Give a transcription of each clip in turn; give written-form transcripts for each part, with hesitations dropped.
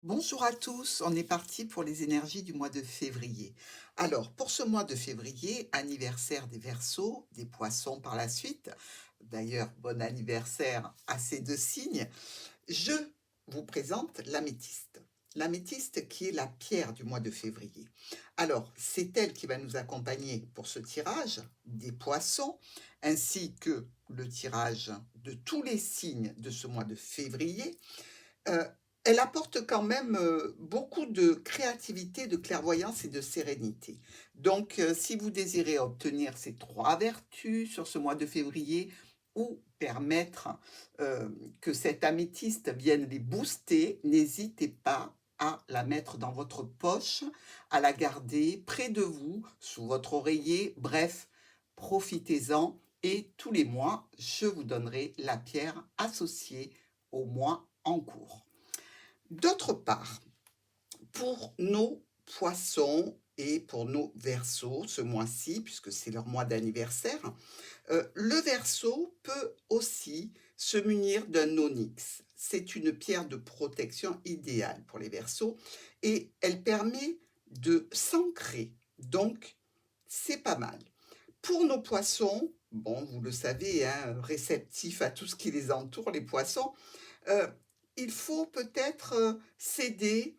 Bonjour à tous, on est parti pour les énergies du mois de février. Alors, pour ce mois de février, anniversaire des Verseaux, des Poissons par la suite. D'ailleurs, bon anniversaire à ces deux signes. Je vous présente l'améthyste. L'améthyste qui est la pierre du mois de février. Alors, c'est elle qui va nous accompagner pour ce tirage des Poissons, ainsi que le tirage de tous les signes de ce mois de février. Heu, Elle apporte quand même, beaucoup de créativité, de clairvoyance et de sérénité. Donc, si vous désirez obtenir ces 3 vertus sur ce mois de février ou permettre, que cette améthyste vienne les booster, n'hésitez pas à la mettre dans votre poche, à la garder près de vous, sous votre oreiller, bref, profitez-en et tous les mois, je vous donnerai la pierre associée au mois en cours. D'autre part, pour nos poissons et pour nos versos, ce mois-ci, puisque c'est leur mois d'anniversaire, le verso peut aussi se munir d'un onyx. C'est une pierre de protection idéale pour les versos et elle permet de s'ancrer. Donc, c'est pas mal. Pour nos poissons, bon, vous le savez, hein, réceptifs à tout ce qui les entoure, les poissons, Heu, il faut peut-être, s'aider,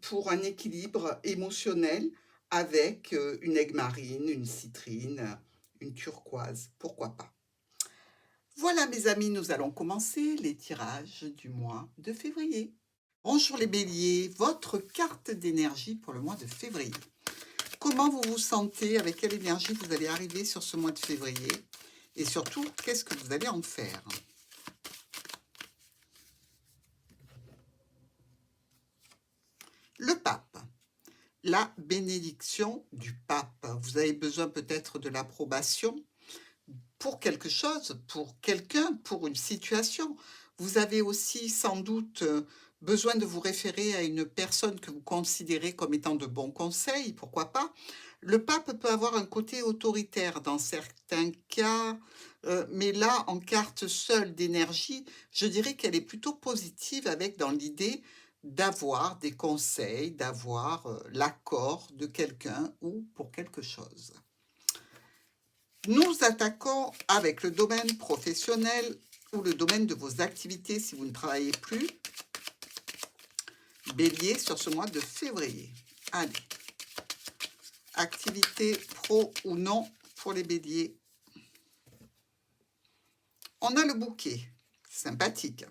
pour un équilibre émotionnel avec, une aigue marine, une citrine, une turquoise, pourquoi pas? Voilà mes amis, nous allons commencer les tirages du mois de février. Bonjour les béliers, votre carte d'énergie pour le mois de février. Comment vous vous sentez? Avec quelle énergie vous allez arriver sur ce mois de février? Et surtout, qu'est-ce que vous allez en faire? Le pape. La bénédiction du pape. Vous avez besoin peut-être de l'approbation pour quelque chose, pour quelqu'un, pour une situation. Vous avez aussi sans doute besoin de vous référer à une personne que vous considérez comme étant de bons conseils, pourquoi pas. Le pape peut avoir un côté autoritaire dans certains cas, mais là, en carte seule d'énergie, je dirais qu'elle est plutôt positive avec dans l'idée d'avoir des conseils, d'avoir l'accord de quelqu'un ou pour quelque chose. Nous attaquons avec le domaine professionnel ou le domaine de vos activités si vous ne travaillez plus. Bélier sur ce mois de février. Allez, activité pro ou non pour les béliers. On a le bouquet, sympathique.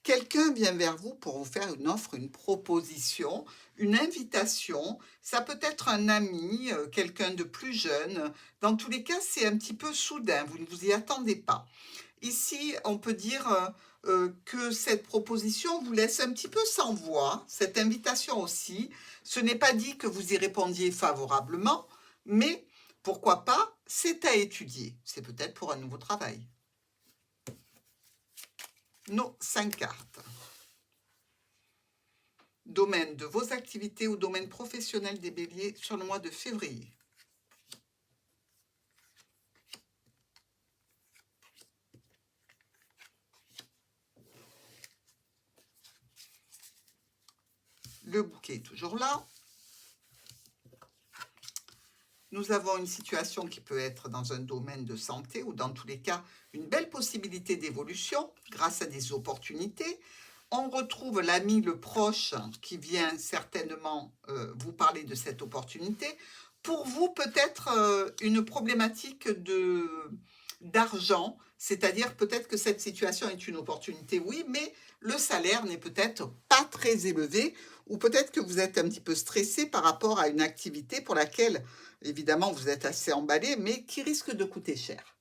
Quelqu'un vient vers vous pour vous faire une offre, une proposition, une invitation. Ça peut être un ami, quelqu'un de plus jeune. Dans tous les cas, c'est un petit peu soudain, vous ne vous y attendez pas. Ici, on peut dire que cette proposition vous laisse un petit peu sans voix, cette invitation aussi. Ce n'est pas dit que vous y répondiez favorablement, mais pourquoi pas, c'est à étudier. C'est peut-être pour un nouveau travail. Nos 5 cartes. Domaine de vos activités ou domaine professionnel des béliers sur le mois de février. Le bouquet est toujours là. Nous avons une situation qui peut être dans un domaine de santé ou dans tous les cas une belle possibilité d'évolution grâce à des opportunités. On retrouve l'ami, le proche qui vient certainement vous parler de cette opportunité. Pour vous, peut-être une problématique d'argent, c'est-à-dire peut-être que cette situation est une opportunité, oui, mais le salaire n'est peut-être pas très élevé ou peut-être que vous êtes un petit peu stressé par rapport à une activité pour laquelle, évidemment, vous êtes assez emballé, mais qui risque de coûter cher.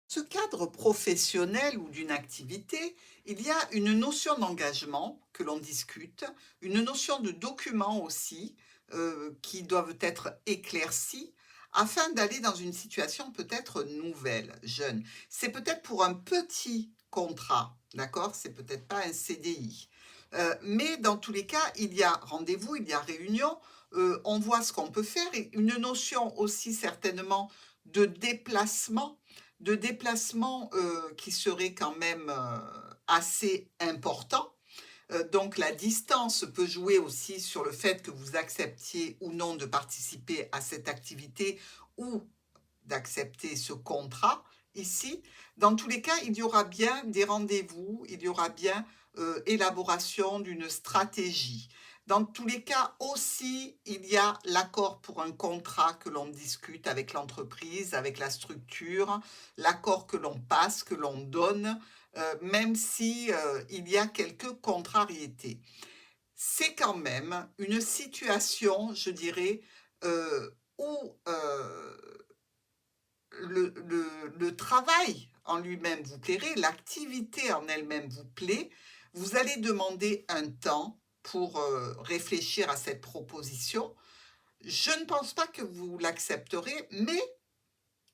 Ce cadre professionnel ou d'une activité, il y a une notion d'engagement que l'on discute, une notion de document aussi qui doivent être éclaircis afin d'aller dans une situation peut-être nouvelle, jeune. C'est peut-être pour un petit contrat, d'accord? C'est peut-être pas un CDI. Mais dans tous les cas, il y a rendez-vous, il y a réunion, on voit ce qu'on peut faire et une notion aussi certainement de déplacement qui serait quand même assez important. Donc la distance peut jouer aussi sur le fait que vous acceptiez ou non de participer à cette activité ou d'accepter ce contrat ici. Dans tous les cas, il y aura bien des rendez-vous, il y aura bien élaboration d'une stratégie. Dans tous les cas aussi, il y a l'accord pour un contrat que l'on discute avec l'entreprise, avec la structure, l'accord que l'on passe, que l'on donne, même si il y a quelques contrariétés. C'est quand même une situation, je dirais, où le travail en lui-même vous plairait, l'activité en elle-même vous plaît, vous allez demander un temps pour réfléchir à cette proposition. Je ne pense pas que vous l'accepterez, mais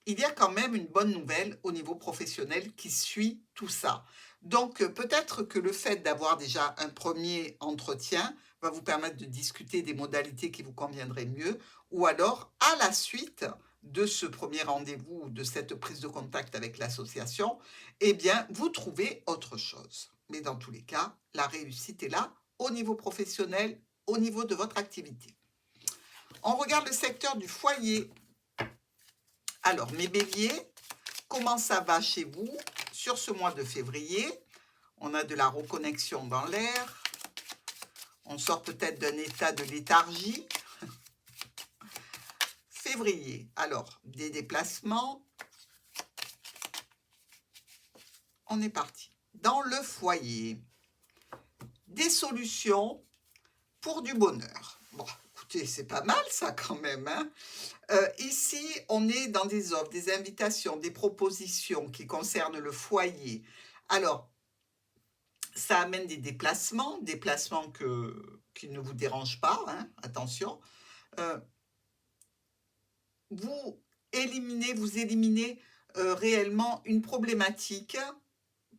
il y a quand même une bonne nouvelle au niveau professionnel qui suit tout ça. Donc peut-être que le fait d'avoir déjà un premier entretien va vous permettre de discuter des modalités qui vous conviendraient mieux, ou alors à la suite de ce premier rendez-vous, de cette prise de contact avec l'association, eh bien vous trouvez autre chose. Mais dans tous les cas, la réussite est là au niveau professionnel, au niveau de votre activité. On regarde le secteur du foyer. Alors, mes béliers, comment ça va chez vous sur ce mois de février? On a de la reconnexion dans l'air. On sort peut-être d'un état de léthargie. Février, alors, des déplacements. On est parti. Dans le foyer, des solutions pour du bonheur. Bon, écoutez, c'est pas mal ça quand même, hein. Ici, on est dans des offres, des invitations, des propositions qui concernent le foyer. Alors, ça amène des déplacements qui ne vous dérangent pas, hein, attention. Vous éliminez réellement une problématique.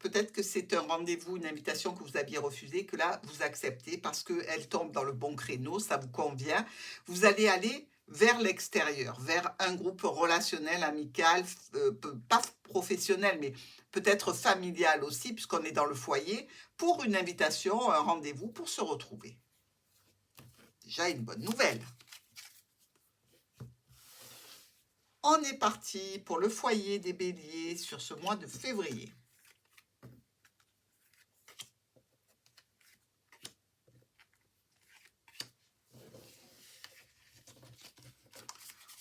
Peut-être que c'est un rendez-vous, une invitation que vous aviez refusée, que là, vous acceptez parce qu'elle tombe dans le bon créneau, ça vous convient. Vous allez aller vers l'extérieur, vers un groupe relationnel, amical, pas professionnel, mais peut-être familial aussi, puisqu'on est dans le foyer, pour une invitation, un rendez-vous pour se retrouver. Déjà une bonne nouvelle. On est parti pour le foyer des béliers sur ce mois de février.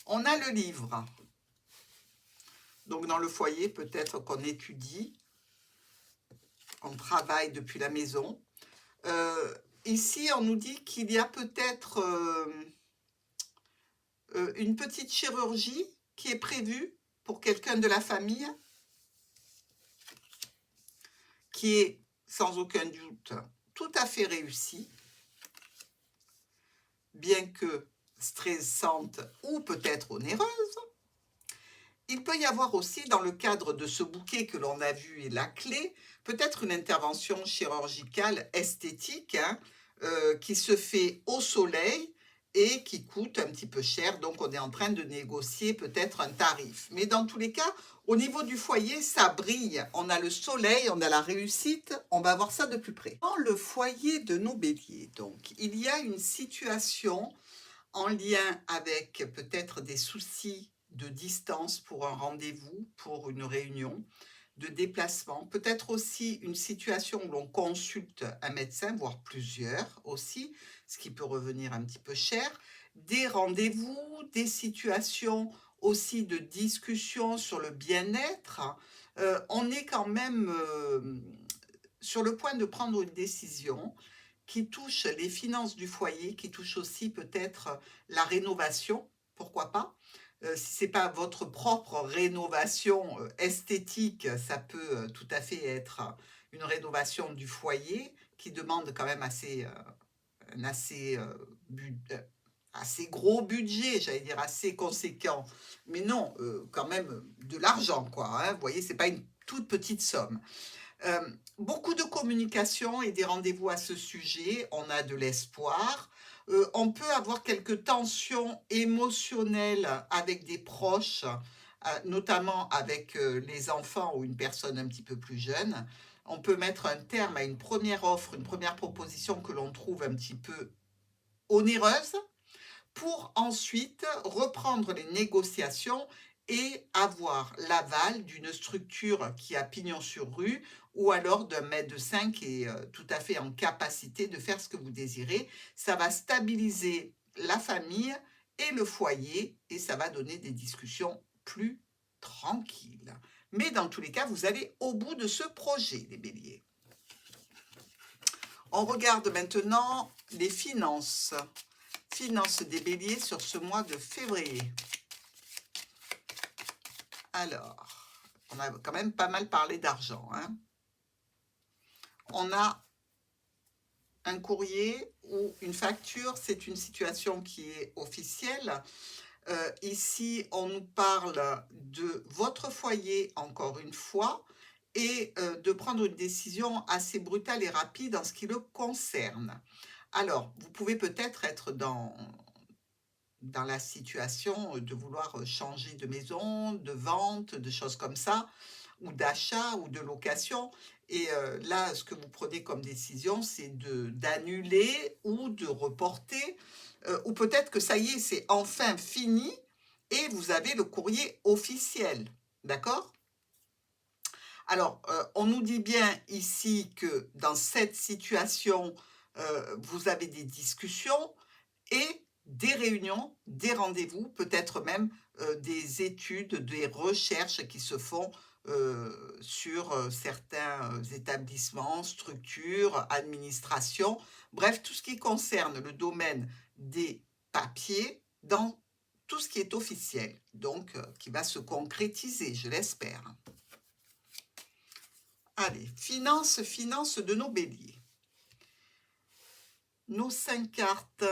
On a le livre. Donc dans le foyer, peut-être qu'on étudie, on travaille depuis la maison. Ici, on nous dit qu'il y a peut-être une petite chirurgie qui est prévue pour quelqu'un de la famille, qui est sans aucun doute tout à fait réussie, bien que stressante ou peut-être onéreuse. Il peut y avoir aussi, dans le cadre de ce bouquet que l'on a vu et la clé, peut-être une intervention chirurgicale esthétique, hein, qui se fait au soleil et qui coûte un petit peu cher. Donc, on est en train de négocier peut-être un tarif. Mais dans tous les cas, au niveau du foyer, ça brille. On a le soleil, on a la réussite. On va voir ça de plus près. Dans le foyer de nos béliers, donc, il y a une situation en lien avec peut-être des soucis de distance pour un rendez-vous, pour une réunion, de déplacement, peut-être aussi une situation où l'on consulte un médecin, voire plusieurs aussi, ce qui peut revenir un petit peu cher, des rendez-vous, des situations aussi de discussion sur le bien-être. On est quand même sur le point de prendre une décision qui touche les finances du foyer, qui touche aussi peut-être la rénovation, pourquoi pas. Si ce n'est pas votre propre rénovation esthétique, ça peut tout à fait être une rénovation du foyer qui demande quand même un assez gros budget, j'allais dire assez conséquent. Mais non, quand même de l'argent, quoi, hein. Vous voyez, ce n'est pas une toute petite somme. Beaucoup de communication et des rendez-vous à ce sujet, on a de l'espoir. On peut avoir quelques tensions émotionnelles avec des proches, notamment avec les enfants ou une personne un petit peu plus jeune. On peut mettre un terme à une première offre, une première proposition que l'on trouve un petit peu onéreuse, pour ensuite reprendre les négociations et avoir l'aval d'une structure qui a pignon sur rue ou alors d'un médecin qui est tout à fait en capacité de faire ce que vous désirez. Ça va stabiliser la famille et le foyer et ça va donner des discussions plus tranquilles. Mais dans tous les cas, vous allez au bout de ce projet, les béliers. On regarde maintenant les finances. Finances des béliers sur ce mois de février. Alors, on a quand même pas mal parlé d'argent, hein. On a un courrier ou une facture, c'est une situation qui est officielle. Ici, on nous parle de votre foyer, encore une fois, et de prendre une décision assez brutale et rapide en ce qui le concerne. Alors, vous pouvez peut-être être dans la situation de vouloir changer de maison, de vente, de choses comme ça, ou d'achat ou de location. Et là, ce que vous prenez comme décision, c'est d'annuler ou de reporter, ou peut-être que ça y est, c'est enfin fini et vous avez le courrier officiel. D'accord? Alors, on nous dit bien ici que dans cette situation, vous avez des discussions et des réunions, des rendez-vous, peut-être même des études, des recherches qui se font sur certains établissements, structures, administrations, bref, tout ce qui concerne le domaine des papiers dans tout ce qui est officiel, donc qui va se concrétiser, je l'espère. Allez, finances de nos béliers. Nos 5 cartes.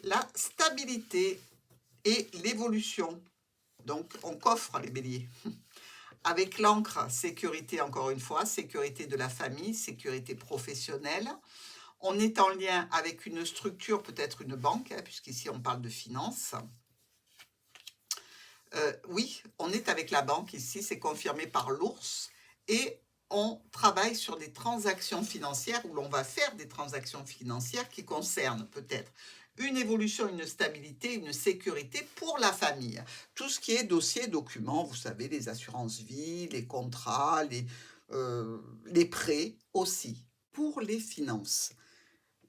La stabilité et l'évolution. Donc, on coffre les béliers. Avec l'encre, sécurité, encore une fois, sécurité de la famille, sécurité professionnelle. On est en lien avec une structure, peut-être une banque, hein, puisqu'ici on parle de finances. Oui, on est avec la banque ici, c'est confirmé par l'ours. Et on travaille sur des transactions financières, où l'on va faire des transactions financières qui concernent peut-être une évolution, une stabilité, une sécurité pour la famille. Tout ce qui est dossier, documents, vous savez, les assurances vie, les contrats, les prêts aussi. Pour les finances,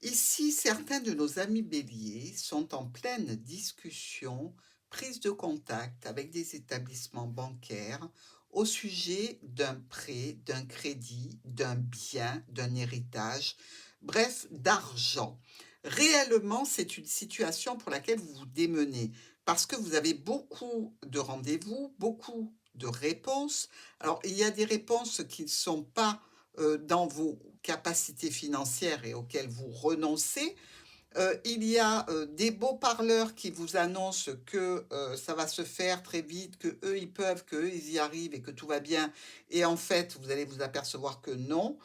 ici, certains de nos amis béliers sont en pleine discussion, prise de contact avec des établissements bancaires au sujet d'un prêt, d'un crédit, d'un bien, d'un héritage, bref, d'argent. Réellement, c'est une situation pour laquelle vous vous démenez parce que vous avez beaucoup de rendez-vous, beaucoup de réponses. Alors, il y a des réponses qui ne sont pas dans vos capacités financières et auxquelles vous renoncez. Il y a des beaux parleurs qui vous annoncent que ça va se faire très vite, que eux ils peuvent, que eux ils y arrivent et que tout va bien. Et en fait, vous allez vous apercevoir que non.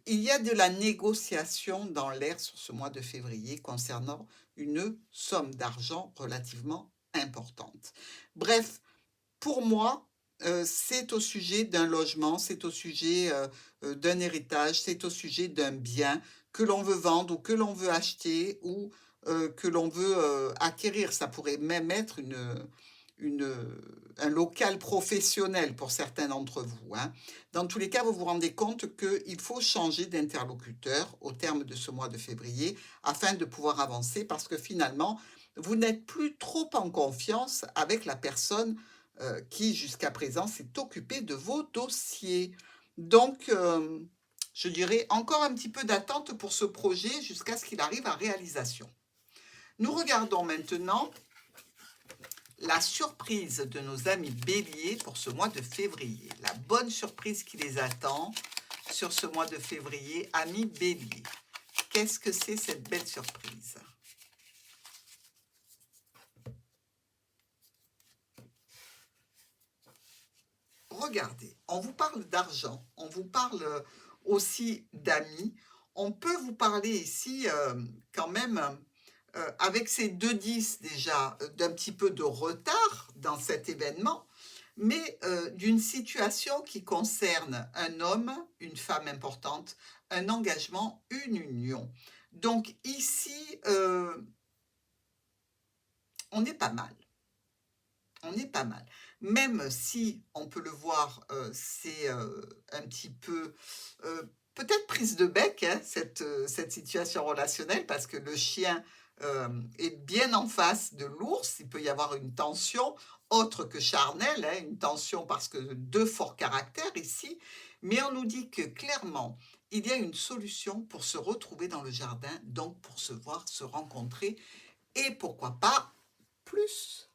Il y a de la négociation dans l'air sur ce mois de février concernant une somme d'argent relativement importante. Bref, pour moi, c'est au sujet d'un logement, c'est au sujet d'un héritage, c'est au sujet d'un bien que l'on veut vendre ou que l'on veut acheter ou que l'on veut acquérir. Ça pourrait même être une, un local professionnel pour certains d'entre vous, hein. Dans tous les cas, vous vous rendez compte qu'il faut changer d'interlocuteur au terme de ce mois de février afin de pouvoir avancer parce que finalement, vous n'êtes plus trop en confiance avec la personne qui jusqu'à présent s'est occupée de vos dossiers. Donc, je dirais encore un petit peu d'attente pour ce projet jusqu'à ce qu'il arrive à réalisation. Nous regardons maintenant la surprise de nos amis béliers pour ce mois de février. La bonne surprise qui les attend sur ce mois de février, amis béliers. Qu'est-ce que c'est cette belle surprise ? regardez, on vous parle d'argent, on vous parle aussi d'amis. On peut vous parler ici quand même, avec ces 2 10 déjà, d'un petit peu de retard dans cet événement, mais d'une situation qui concerne un homme, une femme importante, un engagement, une union. Donc ici, on est pas mal. On est pas mal. Même si on peut le voir, c'est, un petit peu, peut-être prise de bec, hein, cette situation relationnelle parce que le chien, est bien en face de l'ours. Il peut y avoir une tension autre que charnelle, hein, une tension parce que 2 forts caractères ici, mais on nous dit que clairement, il y a une solution pour se retrouver dans le jardin, donc pour se voir, se rencontrer et pourquoi pas plus.